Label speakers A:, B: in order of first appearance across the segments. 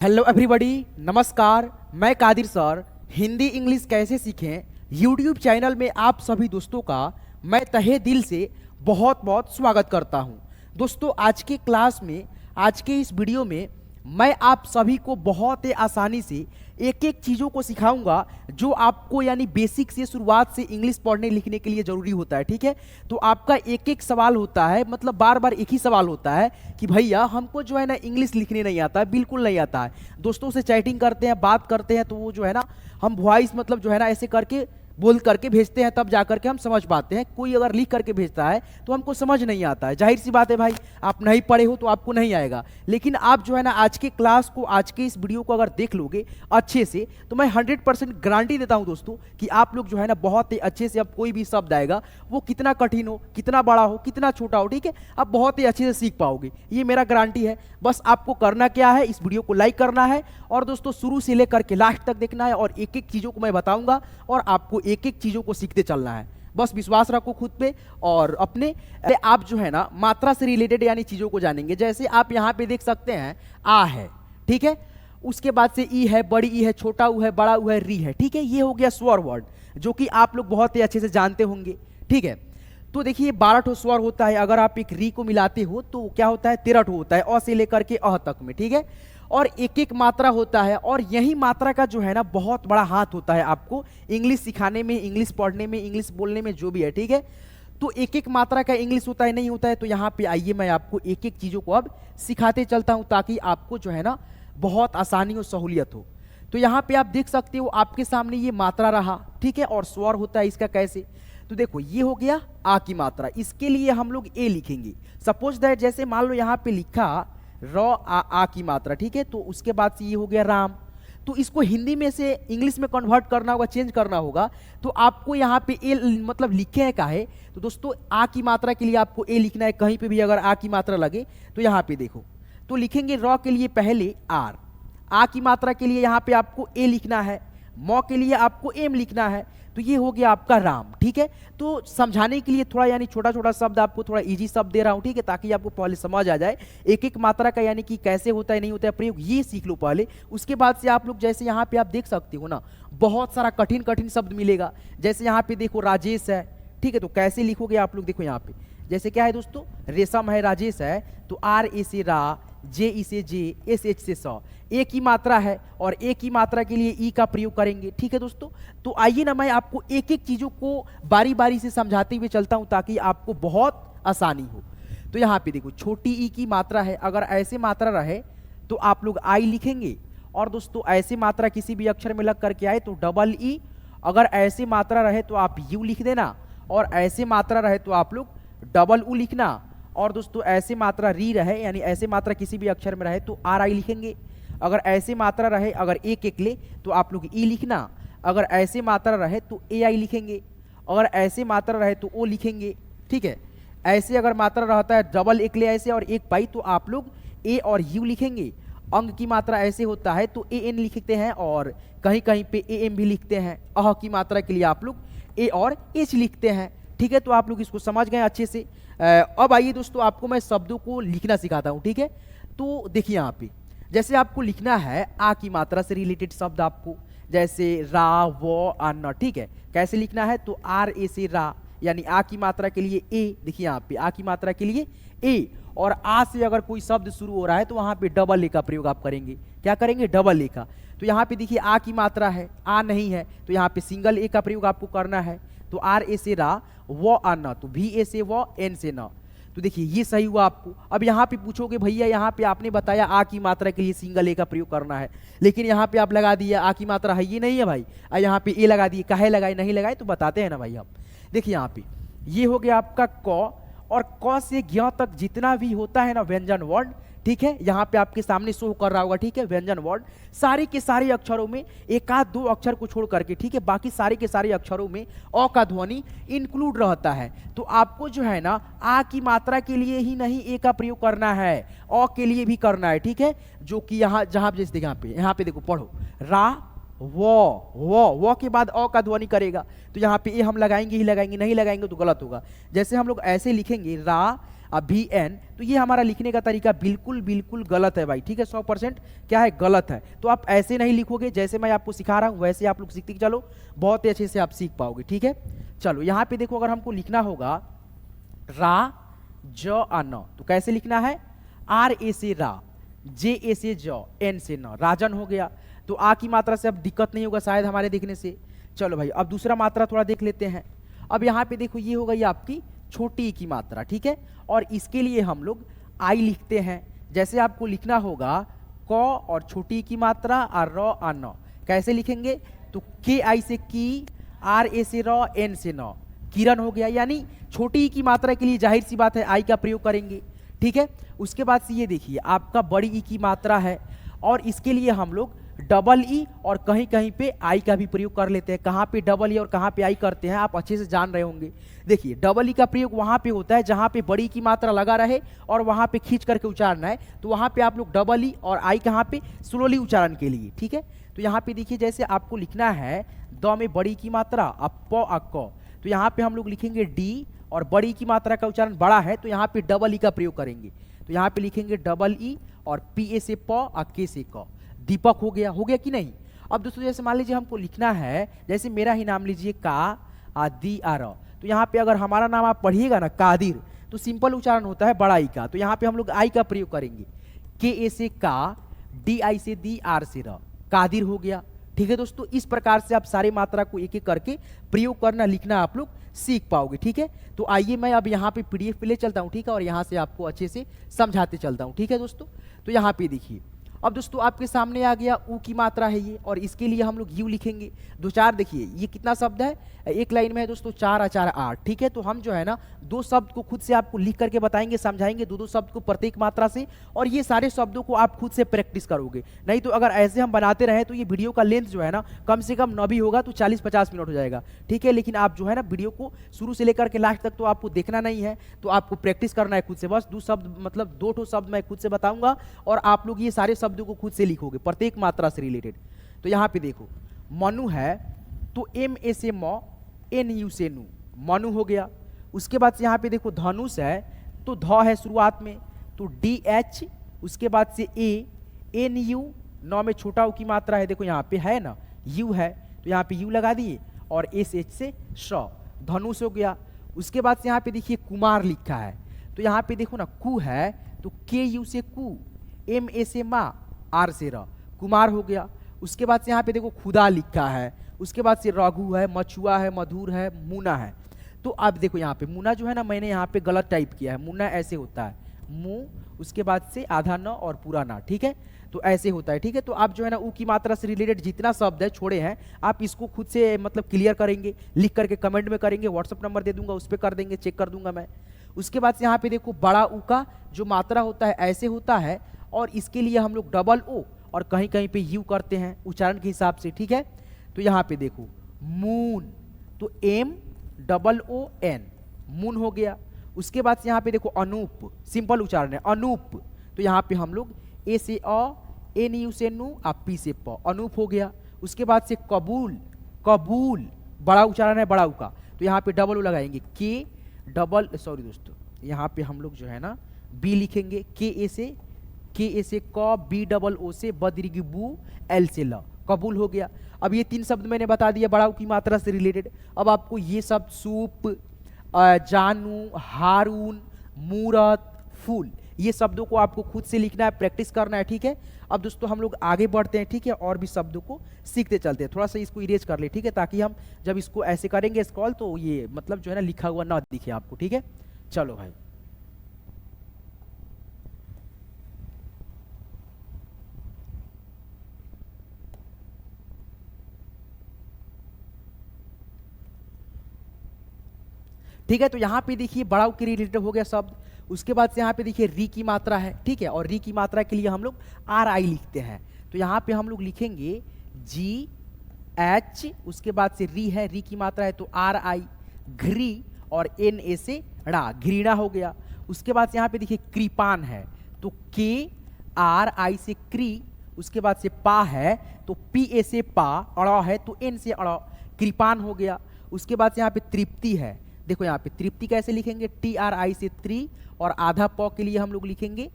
A: Hello everybody, नमस्कार। मैं Qadir sir Hindi English कैसे सीखें यूट्यूब चैनल में आप सभी दोस्तों का मैं तहे दिल से बहुत बहुत स्वागत करता हूं। दोस्तों, आज के क्लास में, आज के इस वीडियो में मैं आप सभी को बहुत ही आसानी से एक एक चीज़ों को सिखाऊंगा जो आपको यानी बेसिक से शुरुआत से इंग्लिश पढ़ने लिखने के लिए ज़रूरी होता है। ठीक है, तो आपका एक एक सवाल होता है, मतलब बार बार एक ही सवाल होता है कि भैया हमको जो है ना इंग्लिश लिखने नहीं आता है, बिल्कुल नहीं आता है। दोस्तों से चैटिंग करते हैं, बात करते हैं, तो वो जो है ना हम वॉइस मतलब जो है ना ऐसे करके बोल करके भेजते हैं, तब जा करके हम समझ पाते हैं। कोई अगर लिख करके भेजता है तो हमको समझ नहीं आता है। जाहिर सी बात है भाई, आप नहीं पढ़े हो तो आपको नहीं आएगा। लेकिन आप जो है ना आज के क्लास को, आज के इस वीडियो को अगर देख लोगे अच्छे से, तो मैं 100% गारंटी देता हूं दोस्तों कि आप लोग जो है ना बहुत ही अच्छे से, अब कोई भी शब्द आएगा वो कितना कठिन हो, कितना बड़ा हो, कितना छोटा हो, ठीक है, आप बहुत ही अच्छे से सीख पाओगे। ये मेरा गारंटी है। बस आपको करना क्या है, इस वीडियो को लाइक करना है और दोस्तों शुरू से लेकर के लास्ट तक देखना है, और एक एक चीज़ों को मैं बताऊंगा और आपको एक एक चीज़ों को सीखते चलना है। बस विश्वास रखो खुद पे और अपने। आप जो है ना मात्रा से रिलेटेड यानी चीज़ों को जानेंगे। जैसे आप यहाँ पे देख सकते हैं आ है, ठीक है, उसके बाद से ई है, बड़ी ई है, छोटा ऊ है, बड़ा ऊ है, री है, ठीक है। ये हो गया स्वर वर्ड जो कि आप लोग बहुत ही अच्छे से जानते होंगे, ठीक है। तो देखिए 12 ठो स्वर होता है। अगर आप एक री को मिलाते हो तो क्या होता है, 13 ठो होता है, अ से लेकर के अह तक में, ठीक है। और एक एक मात्रा होता है, और यही मात्रा का जो है ना बहुत बड़ा हाथ होता है आपको इंग्लिश सिखाने में, इंग्लिश पढ़ने में, इंग्लिश बोलने में, जो भी है, ठीक है। तो एक एक मात्रा का इंग्लिश होता है, नहीं होता है। तो यहाँ पे आइए मैं आपको एक एक चीज़ों को अब सिखाते चलता हूँ ताकि आपको जो है ना बहुत आसानी और सहूलियत हो। तो यहाँ पे आप देख सकते हो आपके सामने ये मात्रा रहा, ठीक है, और स्वर होता है इसका कैसे। तो देखो ये हो गया आ की मात्रा, इसके लिए हम लोग ए लिखेंगे। सपोज दैट जैसे मान लो यहाँ पे लिखा आ की मात्रा, ठीक है, तो उसके बाद से ये हो गया राम। तो इसको हिंदी में से इंग्लिश में कन्वर्ट करना होगा, चेंज करना होगा। तो आपको यहाँ पे ए मतलब लिखे हैं काहे, तो दोस्तों आ की मात्रा के लिए आपको ए लिखना है। कहीं पे भी अगर आ की मात्रा लगे तो यहाँ पे देखो, तो लिखेंगे रॉ के लिए पहले आर, आ की मात्रा के लिए यहाँ पे आपको ए लिखना है, मौ के लिए आपको एम लिखना है। तो ये हो गया आपका राम, ठीक है। तो समझाने के लिए थोड़ा यानी छोटा छोटा शब्द आपको थोड़ा इजी शब्द दे रहा हूं, ठीक है, ताकि आपको पहले समझ आ जाए एक एक मात्रा का यानी कि कैसे होता है, नहीं होता है प्रयोग, ये सीख लो पहले। उसके बाद से आप लोग जैसे यहाँ पे आप देख सकते हो ना बहुत सारा कठिन कठिन शब्द मिलेगा। जैसे यहाँ पे देखो राजेश है, ठीक है, तो कैसे लिखोगे आप लोग, देखो यहाँ पे जैसे क्या है दोस्तों, रेशम है, राजेश है, तो आर ए से रा, जे ई से जे, एस एच से स, एक ही मात्रा है और एक ही मात्रा के लिए ई का प्रयोग करेंगे, ठीक है दोस्तों। तो आइए ना मैं आपको एक एक चीजों को बारी बारी से समझाते हुए चलता हूं ताकि आपको बहुत आसानी हो। तो यहाँ पे देखो छोटी ई की मात्रा है, अगर ऐसे मात्रा रहे तो आप लोग आई लिखेंगे, और दोस्तों ऐसे मात्रा किसी भी अक्षर में लग करके आए तो डबल ई, अगर ऐसे मात्रा रहे तो आप यू लिख देना, और ऐसे मात्रा रहे तो आप लोग डबल ऊ लिखना, और दोस्तों ऐसे मात्रा री रहे यानी ऐसे मात्रा किसी भी अक्षर में रहे तो आर आई लिखेंगे। अगर ऐसे मात्रा रहे, अगर एक एक ले तो आप लोग ई लिखना, अगर ऐसे मात्रा रहे तो ए आई लिखेंगे, अगर ऐसे मात्रा रहे तो ओ लिखेंगे, ठीक है। ऐसे अगर मात्रा रहता है डबल एक ले ऐसे और एक पाई तो आप लोग ए और यू लिखेंगे। अंग की मात्रा ऐसे होता है तो ए एन लिखते हैं, और कहीं कहीं पे ए एम भी लिखते हैं। अह की मात्रा के लिए आप लोग ए और एच लिखते हैं, ठीक है। तो आप लोग इसको समझ गए अच्छे से। अब आइए दोस्तों आपको मैं शब्दों को लिखना सिखाता हूँ, ठीक है। तो देखिए यहाँ पे जैसे आपको लिखना है आ की मात्रा से रिलेटेड शब्द, आपको जैसे रा, वो, अन्न, ठीक है, कैसे लिखना है, तो आर ए से रा यानी आ की मात्रा के लिए ए, देखिए यहाँ पे आ की मात्रा के लिए ए, और आ से अगर कोई शब्द शुरू हो रहा है तो वहां पे डबल ए का प्रयोग आप करेंगे। क्या करेंगे, डबल ए का। तो यहाँ पे देखिए आ की मात्रा है, आ नहीं है, तो यहाँ पे सिंगल ए का प्रयोग आपको करना है। तो आर ए से रा, वो अन्न, तो भी ए से वो, एन से न। तो देखिए ये सही हुआ आपको। अब यहाँ पे पूछोगे भैया यहाँ पे आपने बताया आ की मात्रा के लिए सिंगल ए का प्रयोग करना है, लेकिन यहाँ पे आप लगा दिए आ की मात्रा है ये नहीं है भाई, यहाँ पे ए लगा दिए, काहे लगाए, नहीं लगाए, तो बताते हैं ना भाई हम। देखिए यहाँ पे ये हो गया आपका क, और क से ज्ञ तक जितना भी होता है ना व्यंजन वर्ड, ठीक है, यहाँ पे आपके सामने शो कर रहा होगा, ठीक है, व्यंजन वर्ड सारे के सारे अक्षरों में एक आध दो अक्षर को छोड़ करके, ठीक है, बाकी सारे के सारे अक्षरों में अ का ध्वनि इंक्लूड रहता है। तो आपको जो है ना आ की मात्रा के लिए ही नहीं ए का प्रयोग करना है, अ के लिए भी करना है, ठीक है। जो कि यहाँ जहां जैसे यहाँ पे देखो पढ़ो रा, वो के बाद अ का ध्वनि करेगा, तो यहाँ पे ए हम लगाएंगे ही लगाएंगे, नहीं लगाएंगे तो गलत होगा। जैसे हम लोग ऐसे लिखेंगे रा, अब भी एन, तो ये हमारा लिखने का तरीका बिल्कुल बिल्कुल गलत है भाई, ठीक है, 100% क्या है, गलत है। तो आप ऐसे नहीं लिखोगे, जैसे मैं आपको सिखा रहा हूँ वैसे आप लोग सीखते चलो, बहुत ही अच्छे से आप सीख पाओगे, ठीक है। चलो यहाँ पे देखो, अगर हमको लिखना होगा रा ज आ न, तो कैसे लिखना है, आर ए से रा, जे ए से ज, एन से न, राजन हो गया। तो आ की मात्रा से अब दिक्कत नहीं होगा शायद हमारे देखने से। चलो भाई अब दूसरा मात्रा थोड़ा देख लेते हैं। अब यहाँ पे देखो ये हो गई आपकी छोटी ई की मात्रा, ठीक है, और इसके लिए हम लोग आई लिखते हैं। जैसे आपको लिखना होगा क और छोटी ई की मात्रा और र आ न, कैसे लिखेंगे, तो के आई से की, आर ए से र, एन से न, किरण हो गया। यानी छोटी ई की मात्रा के लिए जाहिर सी बात है आई का प्रयोग करेंगे, ठीक है। उसके बाद से ये देखिए आपका बड़ी ई की मात्रा है, और इसके लिए हम लोग डबल ई और कहीं कहीं पे आई का भी प्रयोग कर लेते हैं। कहाँ पे डबल ई और कहाँ पे आई करते हैं आप अच्छे से जान रहे होंगे। देखिए डबल ई का प्रयोग वहाँ पे होता है जहाँ पे बड़ी की मात्रा लगा रहे और वहाँ पे खींच करके उच्चारना है, तो वहाँ पे आप लोग डबल ई और आई कहाँ पे, स्लोली उच्चारण के लिए, ठीक है। तो यहाँ पे देखिए जैसे आपको लिखना है द में बड़ी की मात्रा, अब प आ क, तो यहाँ पे हम लोग लिखेंगे डी, और बड़ी की मात्रा का उच्चारण बड़ा है तो यहाँ पे डबल ई का प्रयोग करेंगे। तो यहाँ पे लिखेंगे डबल ई और पी ए से प और के से क, दीपक हो गया कि नहीं। अब दोस्तों जैसे मान लीजिए हमको लिखना है, जैसे मेरा ही नाम लीजिए का आदि आर, तो यहाँ पे अगर हमारा नाम आप पढ़िएगा ना कादिर, तो सिंपल उच्चारण होता है बड़ा आई का, तो यहाँ पे हम लोग आई का प्रयोग करेंगे। के ए से का, डी आई से दी, आर से र, कादिर हो गया, ठीक है दोस्तों। इस प्रकार से आप सारी मात्रा को एक एक करके प्रयोग करना लिखना आप लोग सीख पाओगे, ठीक है। तो आइए मैं अब यहाँ पे पीडीएफ पे ले चलता हूँ, ठीक है, और यहाँ से आपको अच्छे से समझाते चलता हूँ, ठीक है दोस्तों। तो यहाँ पे देखिए अब दोस्तों आपके सामने आ गया ऊ की मात्रा है ये, और इसके लिए हम लोग यू लिखेंगे। दो चार, देखिए ये कितना शब्द है, एक लाइन में है दोस्तों, 4 और 4 8, ठीक है। तो हम जो है ना दो शब्द को खुद से आपको लिख करके बताएंगे, समझाएंगे दो दो शब्द को प्रत्येक मात्रा से, और ये सारे शब्दों को आप खुद से प्रैक्टिस करोगे। नहीं तो अगर ऐसे हम बनाते रहे तो ये वीडियो का लेंथ जो है ना कम से कम 9 भी होगा तो 40-50 मिनट हो जाएगा, ठीक है। लेकिन आप जो है ना वीडियो को शुरू से लेकर के लास्ट तक तो आपको देखना नहीं है, तो आपको प्रैक्टिस करना है खुद से। बस दो शब्द मतलब 2 शब्द मैं खुद से बताऊंगा और आप लोग ये सारे शब्दों को खुद से लिखोगे प्रत्येक मात्रा से रिलेटेड। तो यहाँ पे देखो मनु है तो एम ए से म, एन यू से नु, मनु हो गया। उसके बाद से यहाँ पे देखो धनुष है तो ध है शुरुआत में, तो डी एच, उसके बाद से ए, एन यू, 9 में छोटा ऊ की मात्रा है, देखो यहाँ पे है ना यू है तो यहाँ पे यू लगा दिए, और एस एच से श, धनुष हो गया। उसके बाद से यहाँ पे देखिए कुमार लिखा है, तो यहाँ पे देखो ना कु है तो के यू से कु, एम ए से मा, आर से र, कुमार हो गया। उसके बाद से यहाँ पे देखो खुदा लिखा है, उसके बाद से रघु है, मछुआ है, मधुर है, मुना है। तो अब देखो यहाँ पे मुना जो है ना मैंने यहाँ पे गलत टाइप किया है, मुना ऐसे होता है मु, उसके बाद से आधा न और पूरा ना, ठीक है, तो ऐसे होता है, ठीक है। तो आप जो है ना ऊ की मात्रा से रिलेटेड जितना शब्द है छोड़े हैं आप इसको खुद से मतलब क्लियर करेंगे, लिख करके कमेंट में करेंगे, व्हाट्सअप नंबर दे दूंगा उस पर कर देंगे, चेक कर दूंगा मैं। उसके बाद से यहाँ पे देखो बड़ा ऊ का जो मात्रा होता है ऐसे होता है, और इसके लिए हम लोग डबल ओ और कहीं कहीं पे यू करते हैं उच्चारण के हिसाब से, ठीक है। तो यहाँ पे देखो मून, तो M double O N, moon हो गया। उसके बाद से यहाँ पे देखो अनूप, सिंपल उच्चारण है अनूप, तो यहाँ पे हम लोग ए से अ, एन यू से नु, आप पी से प, अनूप हो गया। उसके बाद से कबूल, कबूल बड़ा उच्चारण है बड़ा ऊ का, तो यहाँ पे डबल ओ लगाएंगे, के डबल, सॉरी दोस्तों यहाँ पे हम लोग जो है ना बी लिखेंगे, के ए से क, बी डबल ओ से बदरिगी बू, एल से ल, कबूल हो गया। अब ये 3 शब्द मैंने बता दिया बड़ा ऊ की मात्रा से रिलेटेड। अब आपको ये शब्द सूप, जानू, हारून, मूरत, फूल, ये शब्दों को आपको खुद से लिखना है, प्रैक्टिस करना है, ठीक है। अब दोस्तों हम लोग आगे बढ़ते हैं, ठीक है, और भी शब्दों को सीखते चलते हैं। थोड़ा सा इसको इरेज कर ले, ठीक है, ताकि हम जब इसको ऐसे करेंगे स्क्रॉल तो ये मतलब जो है ना लिखा हुआ ना दिखे आपको, ठीक है। चलो भाई ठीक है। तो यहाँ पे देखिए बड़ा ऊ के रिलेटेड हो गया शब्द। उसके बाद से यहाँ पे देखिए री की मात्रा है, ठीक है, और री की मात्रा के लिए हम लोग आर आई लिखते हैं, तो यहाँ पे हम लोग लिखेंगे जी एच, उसके बाद से री है, री की मात्रा है तो आर आई, घ्री और एन ए से ड़ा, घृणा हो गया। उसके बाद से यहाँ पे देखिए कृपान है तो के आर आई से क्री, उसके बाद से पा है तो पी ए से पा, अड़ा है तो एन से अड़ा, कृपान हो गया। उसके बाद से यहाँ पे तृप्ति है, देखो यहाँ पे तृप्ति कैसे लिखेंगे, TRI से त्री, और आधा प के लिए हम लोग लिखेंगे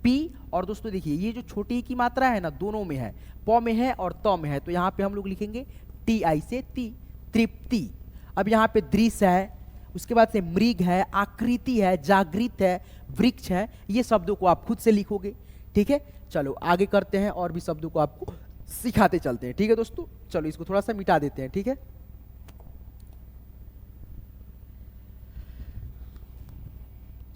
A: P। और दोस्तों देखिए ये जो छोटी की मात्रा है ना, दोनों में है, प में है और त में है, तो यहाँ पे हम लोग लिखेंगे TI से ती, तृप्ति। अब यहाँ पे दृश्य है, उसके बाद से मृग है, आकृति है, जागृत है, वृक्ष है, ये शब्दों को आप खुद से लिखोगे। ठीक है, चलो आगे करते हैं और भी शब्दों को आपको सिखाते चलते हैं। ठीक है दोस्तों, चलो इसको थोड़ा सा मिटा देते हैं। ठीक है,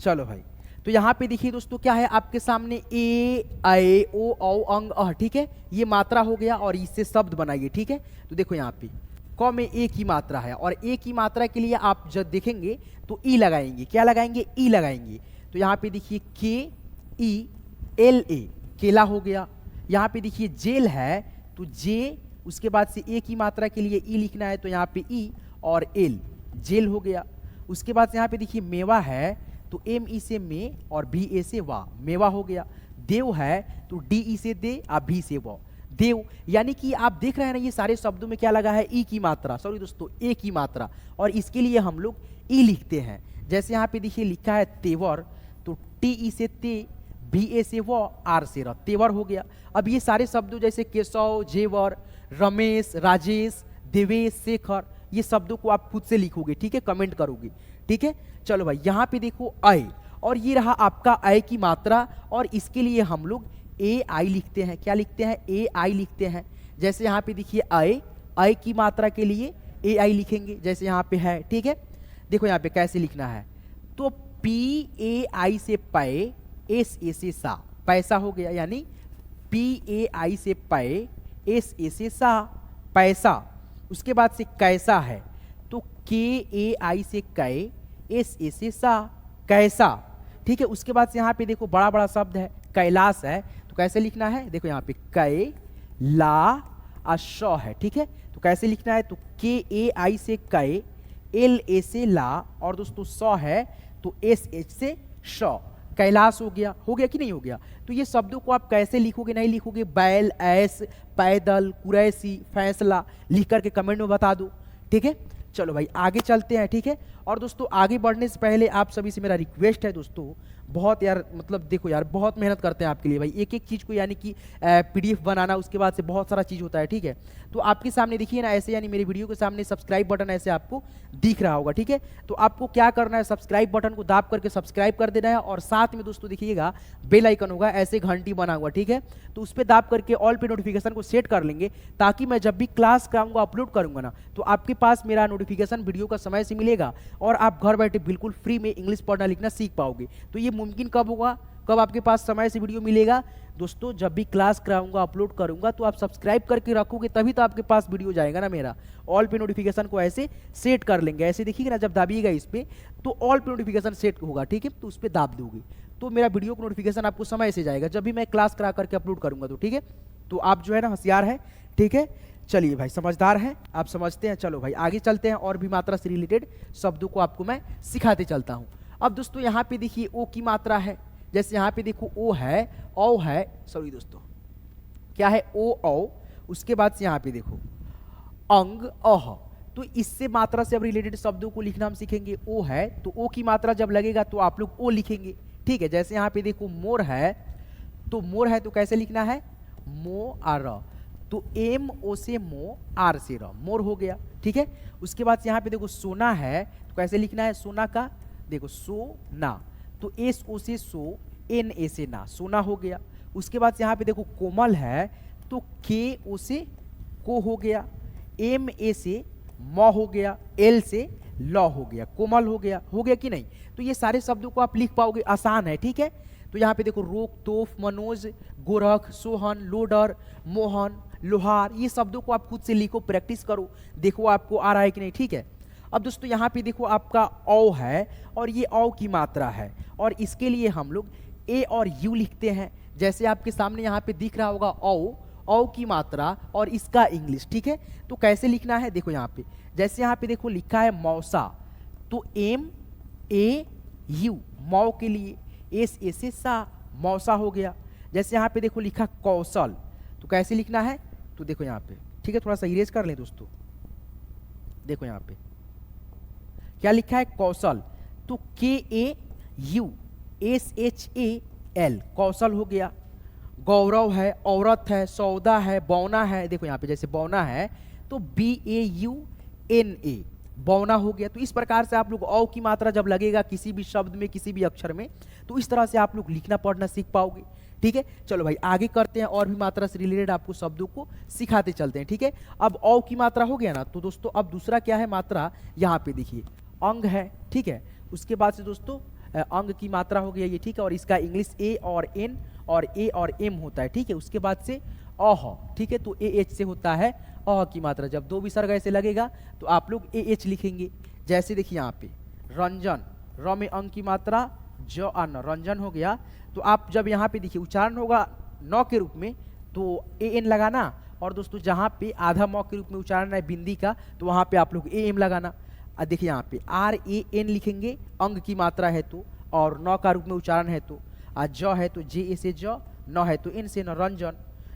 A: चलो भाई, तो यहाँ पे देखिए दोस्तों क्या है आपके सामने, ए, ऐ, ओ, औ, अंग, अह। ठीक है, ये मात्रा हो गया और इससे शब्द बनाइए। ठीक है, तो देखो यहाँ पे क में ए की मात्रा है, और ए की मात्रा के लिए आप जब देखेंगे तो ई लगाएंगे। क्या लगाएंगे, ई लगाएंगे। तो यहाँ पे देखिए KELA, केला हो गया। यहाँ पे देखिए जेल है, तो जे, उसके बाद से ए की मात्रा के लिए ई लिखना है, तो यहाँ पे ई और एल, जेल हो गया। उसके बाद यहाँ पे देखिए मेवा है, तो ME से मे और BA से वा, मेवा हो गया। देव है, तो DE से दे और भी से व, देव। यानी कि आप देख रहे हैं ना, ये सारे शब्दों में क्या लगा है, ई की मात्रा, सॉरी दोस्तों ए की मात्रा, और इसके लिए हम लोग ई लिखते हैं। जैसे यहाँ पे देखिए लिखा है तेवर, तो TE से ते, BA से व, आर से र, तेवर हो गया। अब ये सारे शब्दों जैसे केशव, जेवर, रमेश, राजेश, देवेश, शेखर, ये शब्दों को आप खुद से लिखोगे। ठीक है, कमेंट करोगे। ठीक है, चलो भाई यहाँ पे देखो ऐ, और ये रहा आपका ऐ की मात्रा, और इसके लिए हम लोग AI लिखते हैं। क्या लिखते हैं, AI लिखते हैं। जैसे यहाँ पे देखिए ऐ की मात्रा के लिए AI लिखेंगे, जैसे यहाँ पे है। ठीक है, देखो यहाँ पे कैसे लिखना है, तो PAI से पै, SA से सा, पैसा हो गया। यानी PAI से पै, SA से सा, पैसा। उसके बाद से कैसा है, तो KAI से कै, SA से सा, कैसा। ठीक है, उसके बाद से यहाँ पे देखो बड़ा बड़ा शब्द है, कैलाश है, तो कैसे लिखना है, देखो यहाँ पे कै, ला, श है। ठीक है, तो कैसे लिखना है, तो KAI से कै, LA से ला, और दोस्तों स है तो SH से श, कैलाश हो गया। हो गया कि नहीं हो गया। तो ये शब्दों को आप कैसे लिखोगे, नहीं लिखोगे, बैल, ऐस, पैदल, कुरैसी, फैसला लिख करके कमेंट में बता दो। ठीक है, चलो भाई आगे चलते हैं। ठीक है, और दोस्तों आगे बढ़ने से पहले आप सभी से मेरा रिक्वेस्ट है दोस्तों, बहुत यार मतलब देखो यार, बहुत मेहनत करते हैं आपके लिए भाई, एक एक चीज़ को, यानी कि PDF बनाना, उसके बाद से बहुत सारा चीज़ होता है। ठीक है, तो आपके सामने देखिए ना ऐसे, यानी मेरी वीडियो के सामने सब्सक्राइब बटन ऐसे आपको दिख रहा होगा। ठीक है, तो आपको क्या करना है, सब्सक्राइब बटन को दाब करके सब्सक्राइब कर देना है, और साथ में दोस्तों देखिएगा बेल आइकन होगा ऐसे घंटी बना हुआ। ठीक है, तो उस पर दाब करके ऑल पे नोटिफिकेशन को सेट कर लेंगे, ताकि मैं जब भी क्लास कराऊंगा, अपलोड करूंगा ना, तो आपके पास मेरा नोटिफिकेशन वीडियो का समय से मिलेगा, और आप घर बैठे बिल्कुल फ्री में इंग्लिश पढ़ना लिखना सीख पाओगे। तो ये मुमकिन कब होगा, कब आपके पास समय से वीडियो मिलेगा दोस्तों, जब भी क्लास कराऊंगा, अपलोड करूंगा, तो आप सब्सक्राइब करके रखोगे, तभी तो आपके पास वीडियो जाएगा ना मेरा। ऑल पे नोटिफिकेशन को ऐसे सेट कर लेंगे, ऐसे देखिएगा ना, जब दाबिएगा इस पे तो ऑल पे नोटिफिकेशन सेट होगा। ठीक है, तो उस पर दाब दोगे तो मेरा वीडियो को नोटिफिकेशन आपको समय से जाएगा, जब भी मैं क्लास करा करके अपलोड करूंगा। तो ठीक है, तो आप जो है ना होशियार है। ठीक है, चलिए भाई, समझदार हैं आप, समझते हैं। चलो भाई आगे चलते हैं, और भी मात्रा से रिलेटेड शब्दों को आपको मैं सिखाते चलता हूँ। अब दोस्तों यहाँ पे देखिए ओ की मात्रा है, जैसे यहाँ पे देखो ओ है, औ है, सॉरी दोस्तों क्या है, ओ औ। उसके बाद से यहाँ पे देखो अंग, अह, तो इससे मात्रा से अब रिलेटेड शब्दों को लिखना हम सीखेंगे। ओ है तो ओ की मात्रा जब लगेगा तो आप लोग ओ लिखेंगे। ठीक है, जैसे यहाँ पे देखो मोर है, तो मोर है तो कैसे लिखना है, मो आर, तो MO से मो, आर से र, मोर हो गया। ठीक है, उसके बाद यहाँ पे देखो सोना है, तो कैसे लिखना है, सोना का देखो सोना, तो SO से सो, NA से ना, सोना हो गया। उसके बाद यहाँ पे देखो कोमल है, तो KO से को हो गया, MA से म हो गया, L से ल हो गया, कोमल हो गया। हो गया कि नहीं। तो ये सारे शब्दों को आप लिख पाओगे, आसान है। ठीक है, तो यहाँ पे देखो रोक, तोफ, मनोज, गोरख, सोहन, लोडर, मोहन, लोहार, ये शब्दों को आप खुद से लिखो, प्रैक्टिस करो, देखो आपको आ रहा है कि नहीं। ठीक है, अब दोस्तों यहाँ पे देखो आपका औ है, और ये औ की मात्रा है, और इसके लिए हम लोग ए और यू लिखते हैं। जैसे आपके सामने यहाँ पे दिख रहा होगा औ की मात्रा और इसका इंग्लिश। ठीक है, तो कैसे लिखना है, देखो यहाँ पे, जैसे यहाँ पे देखो लिखा है मौसा, तो MAU, मौ के लिए SA से सा, मौसा हो गया। जैसे यहाँ पे देखो लिखा कौशल, तो कैसे लिखना है, तो देखो यहाँ पे, ठीक है, थोड़ा सा इरेज कर लें दोस्तों, देखो यहाँ पे क्या लिखा है कौशल, तो KAUSHAL कौशल हो गया। गौरव है, औरत है, सौदा है, बौना है, देखो यहाँ पे जैसे बौना है तो BAUNA बौना हो गया। तो इस प्रकार से आप लोग औ की मात्रा जब लगेगा किसी भी शब्द में किसी भी अक्षर में तो इस तरह से आप लोग लिखना पढ़ना सीख पाओगे। ठीक है, चलो भाई आगे करते हैं और भी मात्रा से रिलेटेड आपको शब्दों को सिखाते चलते हैं। ठीक है, अब औ की मात्रा हो गया ना, तो दोस्तों अब दूसरा क्या है मात्रा, यहाँ पे देखिए अंग है। ठीक है, उसके बाद से दोस्तों अंग की मात्रा हो गया ये। ठीक है, और इसका इंग्लिश A और N और A और M होता है। ठीक है, उसके बाद से अह। ठीक है, तो AH से होता है अह की मात्रा। जब दो विसर्ग ऐसे लगेगा तो आप लोग AH लिखेंगे। जैसे देखिए यहाँ पे रंजन, र में अंग की मात्रा, ज अन रंजन हो गया। तो आप जब यहाँ पे देखिए उच्चारण होगा न के रूप में तो AN लगाना, और दोस्तों जहाँ पे आधा म के रूप में उच्चारण है बिंदी का तो वहाँ पे आप लोग AM लगाना। देखिए यहाँ पे RAN लिखेंगे अंग की मात्रा है तो, और न का रूप में उच्चारण है तो, ज है तो JA से ज, न है तो N से न रंजन।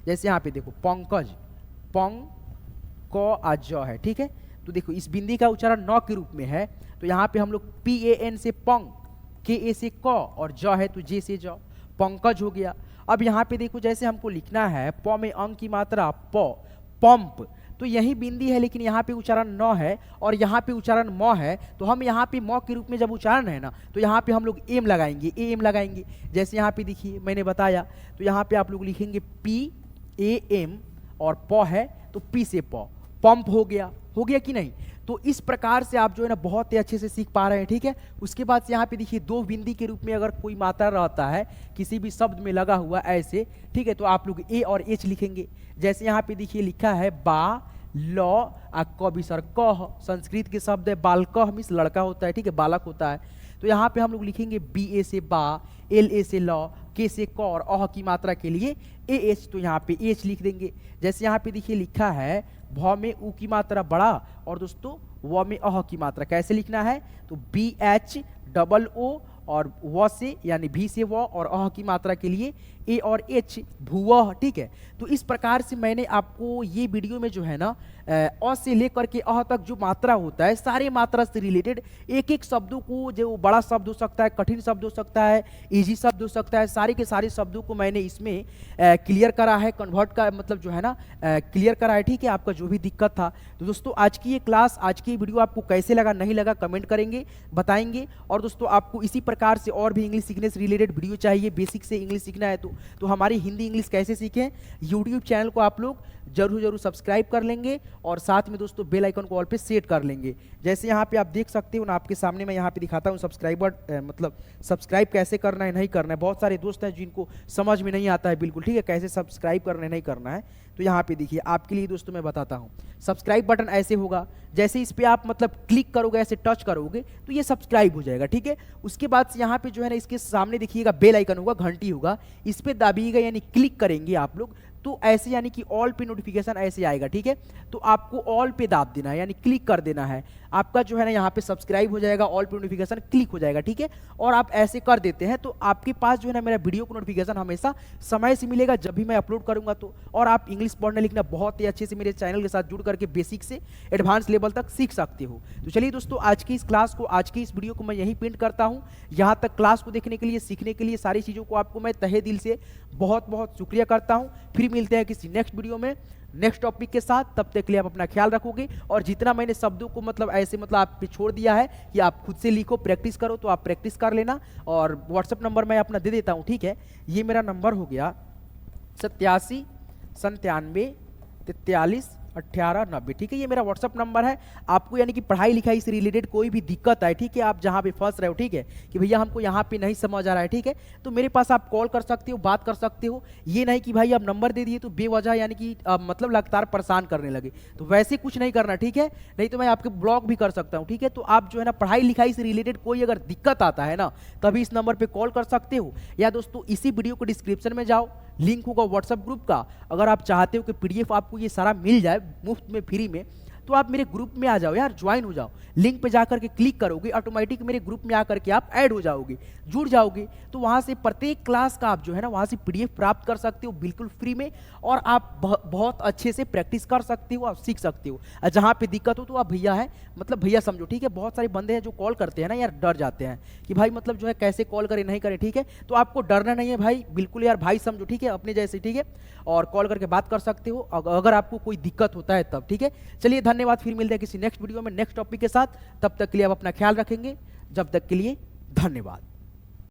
A: जैसे यहाँ पे देखो पंकज, पंग क ज है। ठीक है, तो देखो इस बिंदी का उच्चारण न के रूप में है तो यहाँ पे हम लोग PAN से पंग, KA से क और ज है तो J से ज, पंकज हो गया। अब यहाँ पे देखो जैसे हमको लिखना है प में अंग की मात्रा प, पंप, तो यही बिंदी है लेकिन यहाँ पे उच्चारण न है और यहाँ पे उच्चारण म है, तो हम यहाँ पे म के रूप में जब उच्चारण है ना तो यहाँ पे हम लोग एम लगाएंगे, AM लगाएंगे। जैसे यहाँ पे देखिए मैंने बताया, तो यहाँ पे आप लोग लिखेंगे PAM और प है तो P से प, पंप हो गया कि नहीं। तो इस प्रकार से आप जो है ना बहुत ही अच्छे से सीख पा रहे हैं। ठीक है, उसके बाद से यहाँ पे देखिए दो बिंदी के रूप में अगर कोई मात्रा रहता है किसी भी शब्द में लगा हुआ ऐसे, ठीक है, तो आप लोग A और H लिखेंगे। जैसे यहाँ पे देखिए लिखा है बा, ल, क विसर्ग कह, संस्कृत के शब्द है बालकह मीन्स लड़का होता है। ठीक है, बालक होता है। तो यहाँ पे हम लोग लिखेंगे BA से बा, LA से ल, K से क और अह की मात्रा के लिए AH, तो यहाँ पे H लिख देंगे। जैसे यहाँ पे देखिए लिखा है भ में उ की मात्रा बड़ा और दोस्तों व में अह की मात्रा कैसे लिखना है, तो BHOO और व से यानी भी से व और अह की मात्रा के लिए A और H भुवः। ठीक है, तो इस प्रकार से मैंने आपको ये वीडियो में जो है ना अ से लेकर के अह तक जो मात्रा होता है सारे मात्रा से रिलेटेड एक एक शब्दों को, जो बड़ा शब्द हो सकता है, कठिन शब्द हो सकता है, इजी शब्द हो सकता है, सारे के सारे शब्दों को मैंने इसमें क्लियर करा है, कन्वर्ट का मतलब जो है ना क्लियर करा है। ठीक है, आपका जो भी दिक्कत था। तो दोस्तों आज की ये क्लास, आज की वीडियो आपको कैसे लगा नहीं लगा कमेंट करेंगे, बताएंगे। और दोस्तों आपको इसी प्रकार से और भी इंग्लिश सीखने से रिलेटेड वीडियो चाहिए, बेसिक से इंग्लिश सीखना है तो हमारी हिंदी इंग्लिश कैसे सीखें यूट्यूब चैनल को आप लोग जरूर सब्सक्राइब कर लेंगे और साथ में दोस्तों बेल आइकन को ऑल पे सेट कर लेंगे। जैसे यहाँ पे आप देख सकते हो ना, आपके सामने मैं यहाँ पे दिखाता हूँ मतलब सब्सक्राइब कैसे करना है नहीं करना है। बहुत सारे दोस्त हैं जिनको समझ में नहीं आता है बिल्कुल, ठीक है, कैसे सब्सक्राइब करना है नहीं करना है। तो यहाँ पे देखिए आपके लिए दोस्तों मैं बताता हूँ, सब्सक्राइब बटन ऐसे होगा, जैसे इस पे आप मतलब क्लिक करोगे, ऐसे टच करोगे तो ये सब्सक्राइब हो जाएगा। ठीक है, उसके बाद से यहाँ पे जो है ना इसके सामने देखिएगा बेल आइकन होगा, घंटी होगा, इस पे दाबिएगा यानी क्लिक करेंगे आप लोग तो ऐसे यानी कि ऑल पे नोटिफिकेशन ऐसे आएगा। ठीक है, तो आपको ऑल पे दाब देना है यानी क्लिक कर देना है, आपका जो है ना यहाँ पे सब्सक्राइब हो जाएगा, ऑल पे नोटिफिकेशन क्लिक हो जाएगा। ठीक है, और आप ऐसे कर देते हैं तो आपके पास जो है ना मेरा वीडियो को नोटिफिकेशन हमेशा समय से मिलेगा जब भी मैं अपलोड करूंगा तो। और आप इंग्लिश पढ़ना लिखना बहुत ही अच्छे से मेरे चैनल के साथ जुड़ करके बेसिक से एडवांस लेवल तक सीख सकते हो। तो चलिए दोस्तों आज की इस क्लास को, आज की इस वीडियो को मैं यहीं पेंट करता हूँ। यहाँ तक क्लास को देखने के लिए, सीखने के लिए, सारी चीज़ों को आपको मैं तहे दिल से बहुत शुक्रिया करता हूँ। फिर मिलते हैं किसी नेक्स्ट वीडियो में नेक्स्ट टॉपिक के साथ, तब तक के लिए आप अपना ख्याल रखोगे। और जितना मैंने शब्दों को मतलब ऐसे मतलब आप पे छोड़ दिया है कि आप खुद से लिखो, प्रैक्टिस करो, तो आप प्रैक्टिस कर लेना। और व्हाट्सएप नंबर मैं अपना दे देता हूँ। ठीक है, ये मेरा नंबर हो गया 87 97 43 18 90। ठीक है, ये मेरा व्हाट्सअप नंबर है। आपको यानी कि पढ़ाई लिखाई से रिलेटेड कोई भी दिक्कत है, ठीक है, आप जहाँ पे फंस रहे हो, ठीक है, कि भैया हमको यहाँ पे नहीं समझ आ रहा है, ठीक है, तो मेरे पास आप कॉल कर सकते हो, बात कर सकते हो। ये नहीं कि भाई आप नंबर दे दिए तो बेवजह यानी कि मतलब लगातार परेशान करने लगे, तो वैसे कुछ नहीं करना। ठीक है, नहीं तो मैं आपके ब्लॉक भी कर सकता हूँ। ठीक है, तो आप जो है ना पढ़ाई लिखाई से रिलेटेड कोई अगर दिक्कत आता है ना तभी इस नंबर पर कॉल कर सकते हो। या दोस्तों इसी वीडियो को डिस्क्रिप्शन में जाओ, लिंक होगा व्हाट्सएप ग्रुप का। अगर आप चाहते हो कि PDF आपको ये सारा मिल जाए मुफ्त में, फ्री में, तो आप मेरे ग्रुप में आ जाओ यार, ज्वाइन हो जाओ। लिंक पे जाकर के क्लिक करोगे, ऑटोमेटिक मेरे ग्रुप में आकर के आप ऐड हो जाओगे, जुड़ जाओगे। तो वहाँ से प्रत्येक क्लास का आप जो है ना वहाँ से PDF प्राप्त कर सकते हो बिल्कुल फ्री में, और आप बहुत अच्छे से प्रैक्टिस कर सकते हो, आप सीख सकते हो। जहाँ पे दिक्कत हो तो आप भैया है, मतलब भैया समझो, ठीक है। बहुत सारे बंदे हैं जो कॉल करते हैं ना यार, डर जाते हैं कि भाई मतलब जो है कैसे कॉल करें नहीं करें, ठीक है। तो आपको डरना नहीं है भाई, बिल्कुल यार भाई समझो, ठीक है, अपने जैसे, ठीक है। और कॉल करके बात कर सकते हो अगर आपको कोई दिक्कत होता है तब, ठीक है। चलिए धन्यवाद, फिर मिलते हैं किसी नेक्स्ट वीडियो में नेक्स्ट टॉपिक के साथ। तब तक के लिए आप अपना ख्याल रखेंगे। जब तक के लिए धन्यवाद।